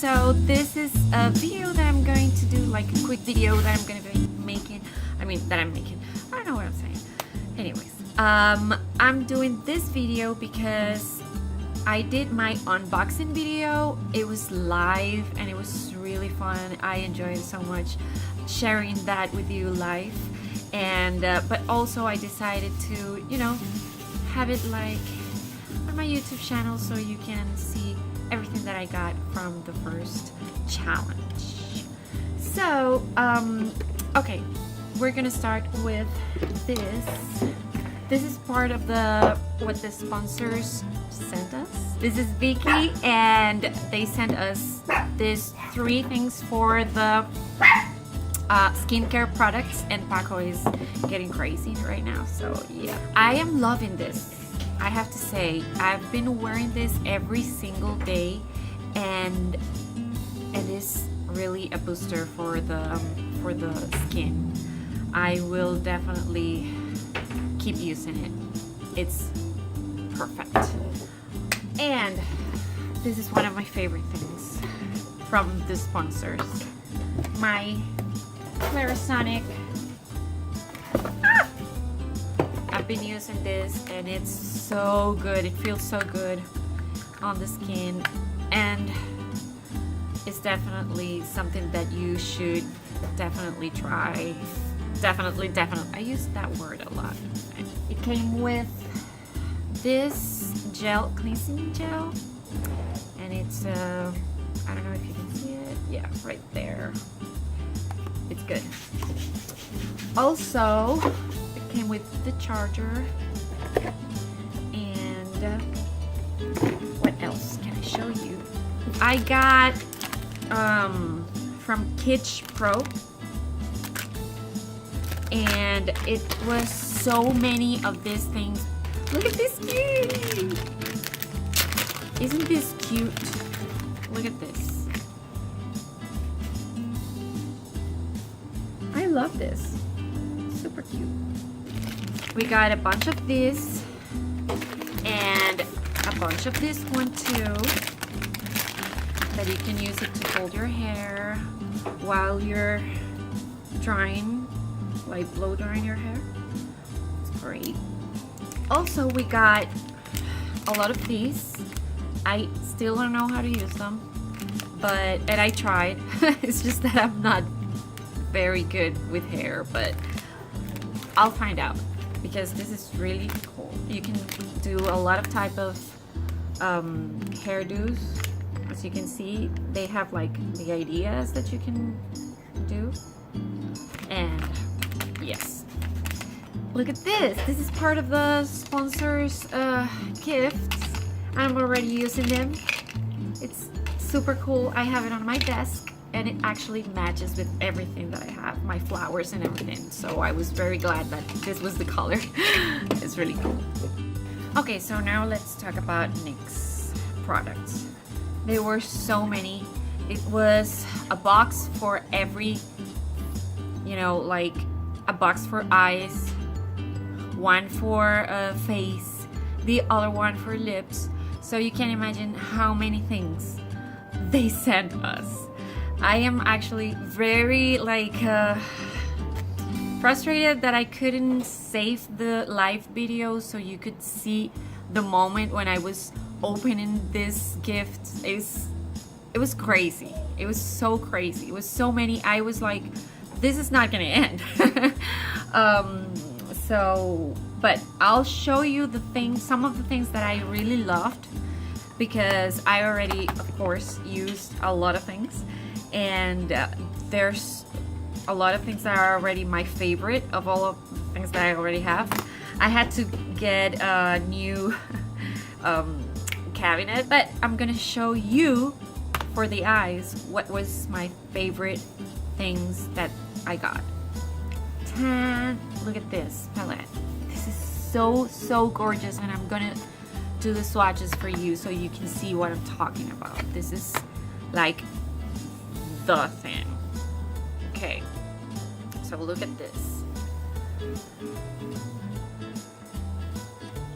So this is a video that I'm going to do, like a quick video that I'm going to be making. I don't know what I'm saying. Anyways, I'm doing this video because I did my unboxing video. It was live and it was really fun. I enjoyed it so much sharing that with you live. And but also I decided to, you know, have it like on my YouTube channel so you can see everything that I got from the first challenge. So okay, we're gonna start with this. This is part of what the sponsors sent us. This is Vicky, and they sent us these 3 things for the skincare products, and Paco is getting crazy right now, so yeah. I am loving this. I have to say, I've been wearing this every single day, and it is really a booster for the skin. I will definitely keep using it. It's perfect. And this is one of my favorite things from the sponsors. My Clarisonic. I've been using this and it's so good. It feels so good on the skin, and it's definitely something that you should definitely try. Definitely. I use that word a lot. It came with this gel, cleansing gel, and it's I don't know if you can see it. Yeah, right there. It's good. Also, it came with the charger, and what else can I show you? I got from Kitsch Pro, and it was so many of these things. Look at this skin! Isn't this cute? Look at this. I love this. Super cute. We got a bunch of this and a bunch of this one too, that you can use it to hold your hair while you're drying, like blow drying your hair. It's great. Also, we got a lot of these. I still don't know how to use them, and I tried. It's just that I'm not very good with hair, but I'll find out, because this is really cool. You can do a lot of type of hairdos. As you can see, they have like the ideas that you can do. And yes, look at this. This is part of the sponsors gifts. I'm already using them. It's super cool. I have it on my desk, and it actually matches with everything that I have, my flowers and everything. So I was very glad that this was the color. It's really cool. Okay, so now let's talk about NYX products. There were so many. It was a box for every, you know, like a box for eyes, one for face, the other one for lips. So you can imagine how many things they sent us. I am actually very frustrated that I couldn't save the live video so you could see the moment when I was opening this gift. It was crazy. It was so crazy. It was so many. I was like, this is not gonna end. But I'll show you some of the things that I really loved, because I already, of course, used a lot of things. And there's a lot of things that are already my favorite of all of the things that I already have. I had to get a new cabinet, but I'm gonna show you for the eyes what was my favorite things that I got. Look at this palette. This is so gorgeous, and I'm gonna do the swatches for you so you can see what I'm talking about. This is like the thing. Okay, so look at this.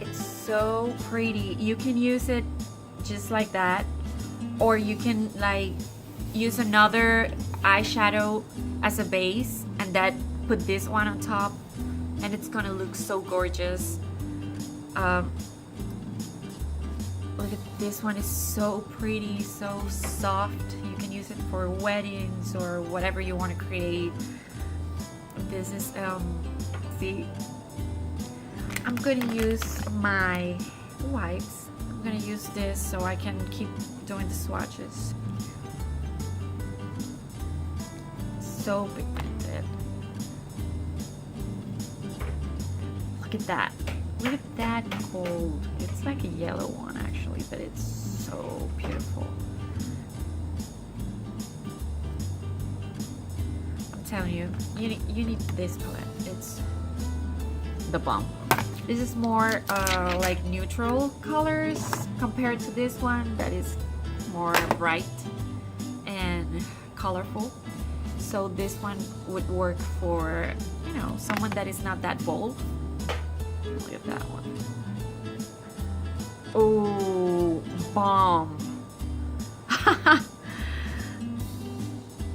It's so pretty. You can use it just like that, or you can like use another eyeshadow as a base and then put this one on top, and it's gonna look so gorgeous. Look at this one, is so pretty, so soft. You can use it for weddings or whatever you want to create. This is see, I'm gonna use my wipes. I'm gonna use this so I can keep doing the swatches. So pigmented. Look at that. Look at that gold. It's like a yellow one actually, but it's so beautiful. I'm telling you, you need this palette. It's the bomb. This is more like neutral colors compared to this one that is more bright and colorful. So this one would work for, you know, someone that is not that bold. Look at that one. Oh, bomb.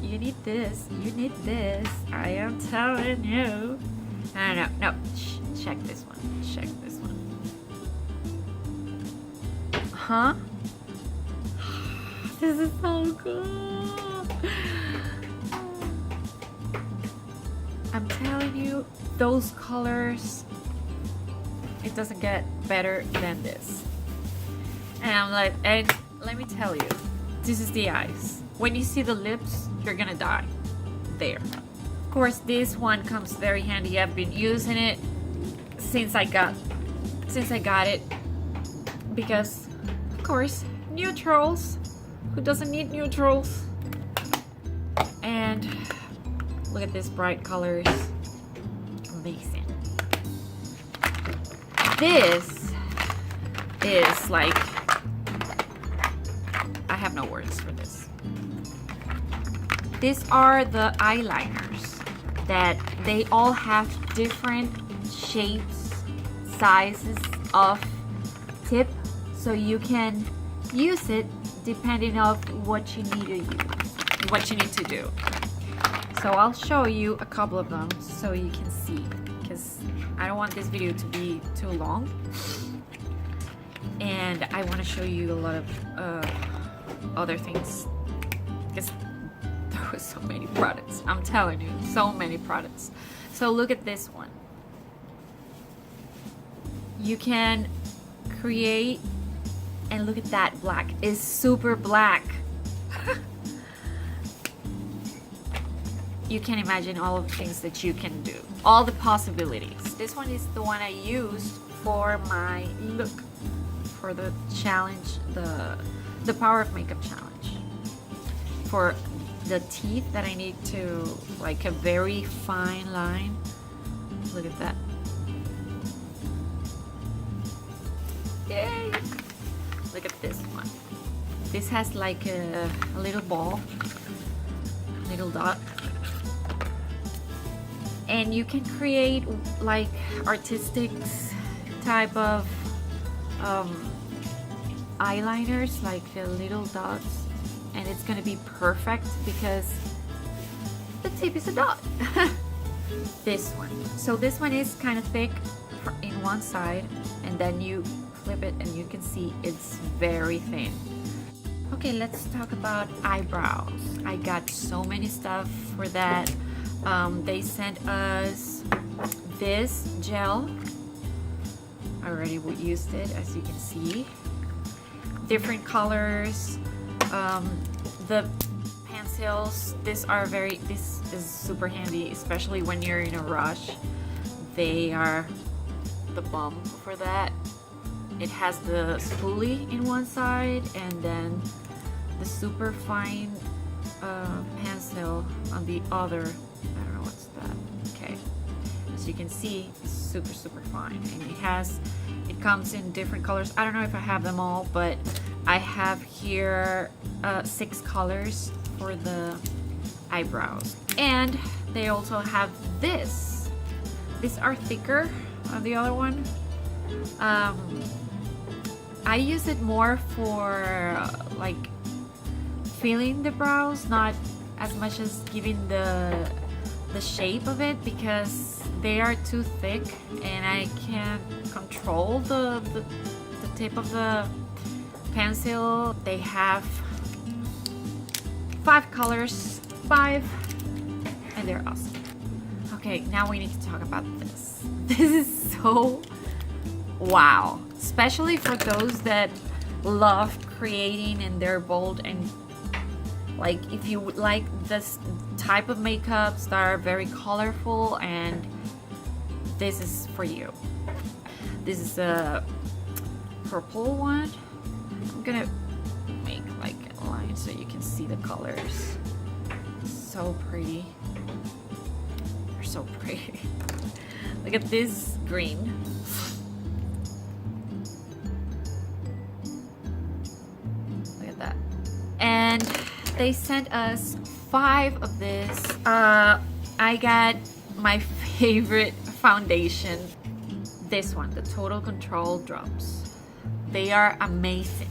You need this. You need this. I am telling you. No. Check this one. Check this one. Huh? This is so cool. I'm telling you, those colors, it doesn't get better than this. And I'm like, and let me tell you, this is the eyes. When you see the lips, you're gonna die. There. Of course, this one comes very handy. I've been using it since I got it, because of course, neutrals. Who doesn't need neutrals? And look at this bright colors. Amazing. This is like, I have no words for this. These are the eyeliners that they all have different shapes, sizes of tip, so you can use it depending on what you need to use, what you need to do. So I'll show you a couple of them so you can see, because I don't want this video to be too long, and I want to show you a lot of other things, because there were so many products. I'm telling you, so many products. So look at this one. You can create, and look at that black. It's super black. You can imagine all of the things that you can do, all the possibilities. This one is the one I used for my look, for the challenge, the Power of Makeup challenge. For the teeth that I need to, like a very fine line. Look at that. Yay! Look at this one. This has like a little ball, little dot. And you can create like artistic type of eyeliners, like the little dots, and it's gonna be perfect because the tip is a dot. This one. So this one is kind of thick in one side, and then you flip it and you can see it's very thin. Okay, let's talk about eyebrows. I got so many stuff for that. They sent us this gel. I already used it, as you can see. Different colors. The pencils, this is super handy, especially when you're in a rush. They are the bomb for that. It has the spoolie in one side and then the super fine pencil on the other. I don't know what's that. Okay, as you can see, it's super fine, and it comes in different colors. I don't know if I have them all, but I have here 6 colors for the eyebrows. And they also have this. These are thicker than the other one. I use it more for like filling the brows, not as much as giving the shape of it, because they are too thick and I can't control the tip of the pencil. They have 5 colors, 5, and they're awesome. Okay, now we need to talk about this. This is so wow, especially for those that love creating and they're bold, and like if you would like this type of makeups that are very colorful, and this is for you. This is a purple one. I'm gonna make like a line so you can see the colors. So pretty. They're so pretty. Look at this green. Look at that. And they sent us 5 of this. I got my favorite foundation. This one, the Total Control drops. They are amazing.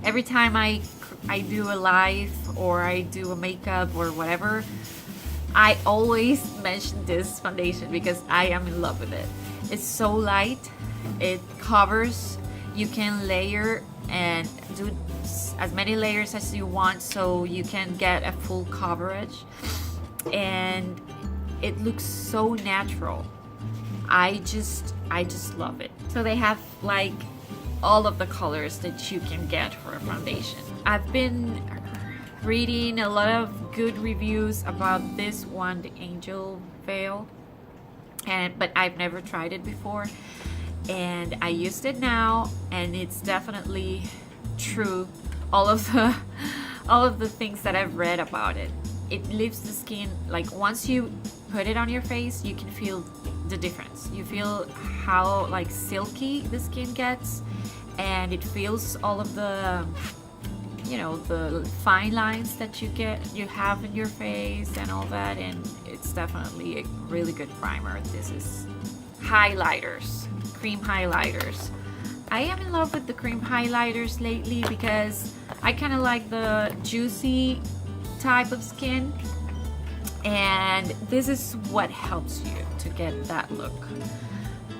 Every time I do a live or I do a makeup or whatever, I always mention this foundation because I am in love with it. It's so light, it covers, you can layer and do as many layers as you want so you can get a full coverage, and it looks so natural. I just love it. So they have like all of the colors that you can get for a foundation. I've been reading a lot of good reviews about this one, the Angel Veil, but I've never tried it before, and I used it now, and it's definitely true. All of the things that I've read about it. It leaves the skin, like once you put it on your face, you can feel the difference. You feel how like silky the skin gets, and it feels all of the, you know, the fine lines that you have in your face and all that, and it's definitely a really good primer. This is highlighters, cream highlighters. I am in love with the cream highlighters lately because I kind of like the juicy type of skin, and this is what helps you to get that look.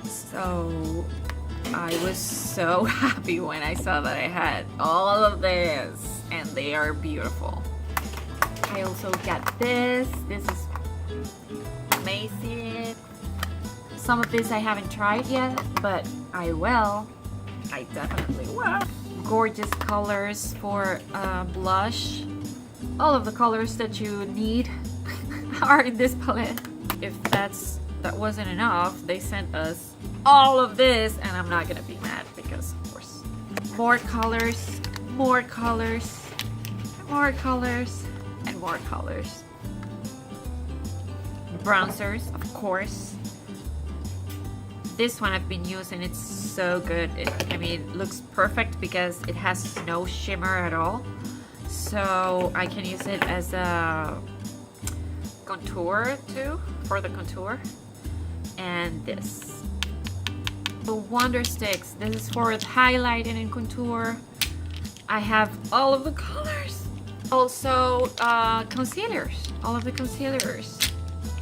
So I was so happy when I saw that I had all of this, and they are beautiful. I also got this. This is amazing. Some of this I haven't tried yet, but I will. I definitely will. Gorgeous colors for blush. All of the colors that you need are in this palette. If that wasn't enough, they sent us all of this, and I'm not gonna be mad because of course. More colors, more colors, more colors, and more colors. Bronzers, of course. This one I've been using, it's so good. I mean, it looks perfect because it has no shimmer at all. So I can use it as a contour too, for the contour. And this. The Wonder Sticks. This is for highlighting and contour. I have all of the colors. Also, concealers. All of the concealers.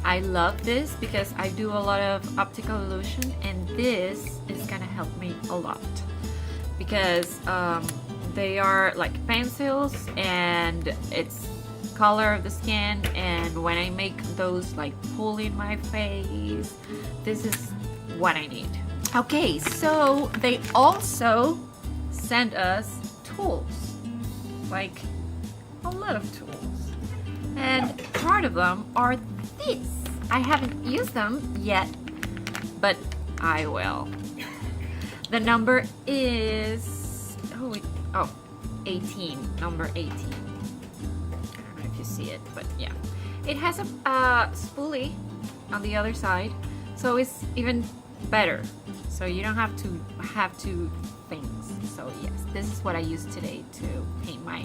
I love this because I do a lot of optical illusion, and this is gonna help me a lot because they are like pencils and it's color of the skin, and when I make those like pull in my face, this is what I need. Okay, so they also send us tools, like a lot of tools, and part of them are these. I haven't used them yet, but I will. The number is 18, number 18. I don't know if you see it, but yeah. It has a spoolie on the other side, so it's even better. So you don't have to have two things. So yes, this is what I use today to paint my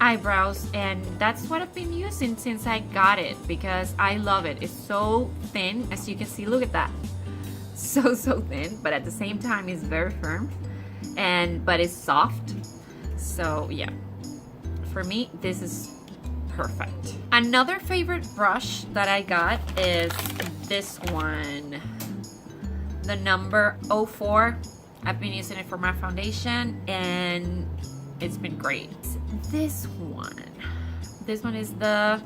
eyebrows, and that's what I've been using since I got it because I love it. It's so thin, as you can see. Look at that. So thin, but at the same time it's very firm, but it's soft. So yeah, for me, this is perfect. Another favorite brush that I got is this one, the number 04. I've been using it for my foundation and it's been great. This one is the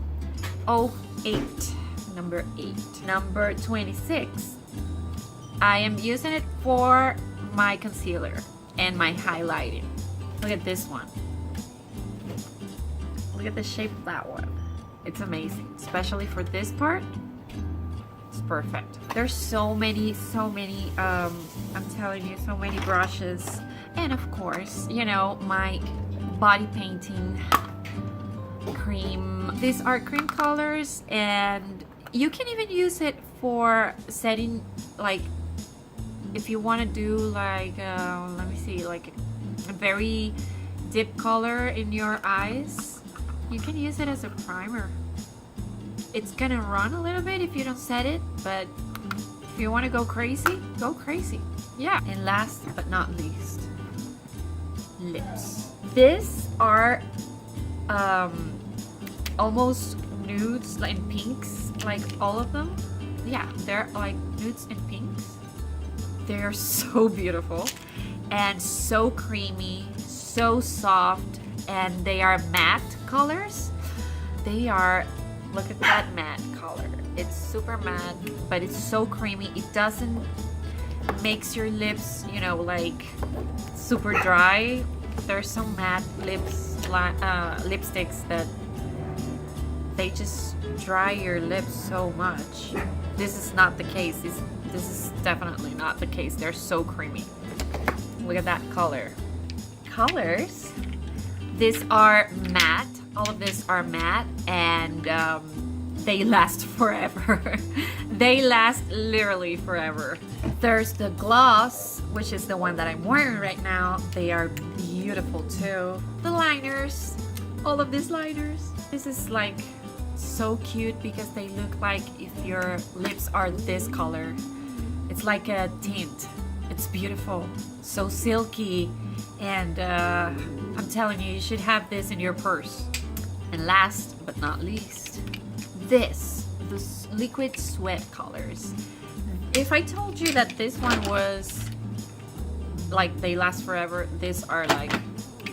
08, number 8, number 26. I am using it for my concealer and my highlighting. Look at this one. Look at the shape of that one. It's amazing, especially for this part. It's perfect. There's so many, I'm telling you, so many brushes. And of course, you know, my body painting cream. These are cream colors, and you can even use it for setting, like, if you want to do like, let me see, like a very deep color in your eyes, you can use it as a primer. It's gonna run a little bit if you don't set it, but if you want to go crazy, go crazy. Yeah. And last but not least, lips. These are almost nudes and pinks, like all of them. Yeah, they're like nudes and pinks. They're so beautiful and so creamy, so soft, and they are matte colors. They are, look at that matte color. It's super matte, but it's so creamy. It doesn't makes your lips, you know, like super dry. There's some matte lipsticks that they just dry your lips so much. This is not the case. This is definitely not the case. They're so creamy. Look at that color. Colors. These are matte. All of these are matte, and they last forever. They last literally forever. There's the gloss, which is the one that I'm wearing right now. They are beautiful too. The liners, all of these liners. This is like so cute because they look like if your lips are this color. It's like a tint. It's beautiful, so silky, and I'm telling you, you should have this in your purse. And last but not least, this liquid sweat colors. If I told you that this one was like they last forever, these are like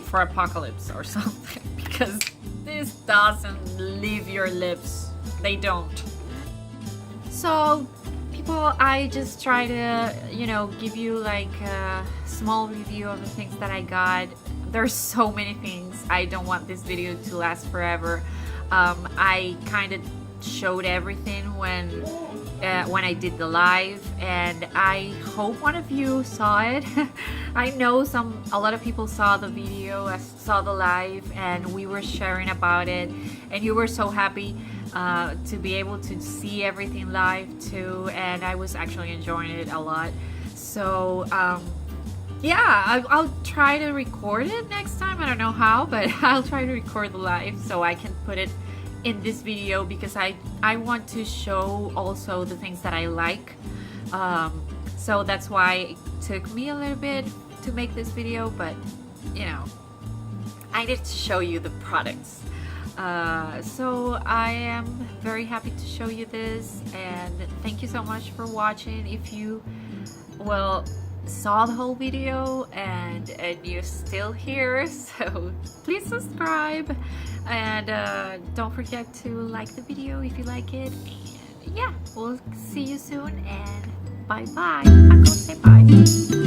for apocalypse or something, because this doesn't leave your lips. They don't. So people, I just try to, you know, give you like a small review of the things that I got. There's so many things. I don't want this video to last forever. I kind of showed everything when I did the live, and I hope one of you saw it. I know a lot of people saw the video, saw the live, and we were sharing about it, and you were so happy to be able to see everything live too, and I was actually enjoying it a lot. So yeah, I'll try to record it next time. I don't know how, but I'll try to record the live so I can put it in this video, because I want to show also the things that I like. So that's why it took me a little bit to make this video, but you know, I need to show you the products. So I am very happy to show you this, and thank you so much for watching. If you, well, saw the whole video and you're still here, so please subscribe, and don't forget to like the video if you like it. And yeah, we'll see you soon, and bye bye. I'm gonna say bye.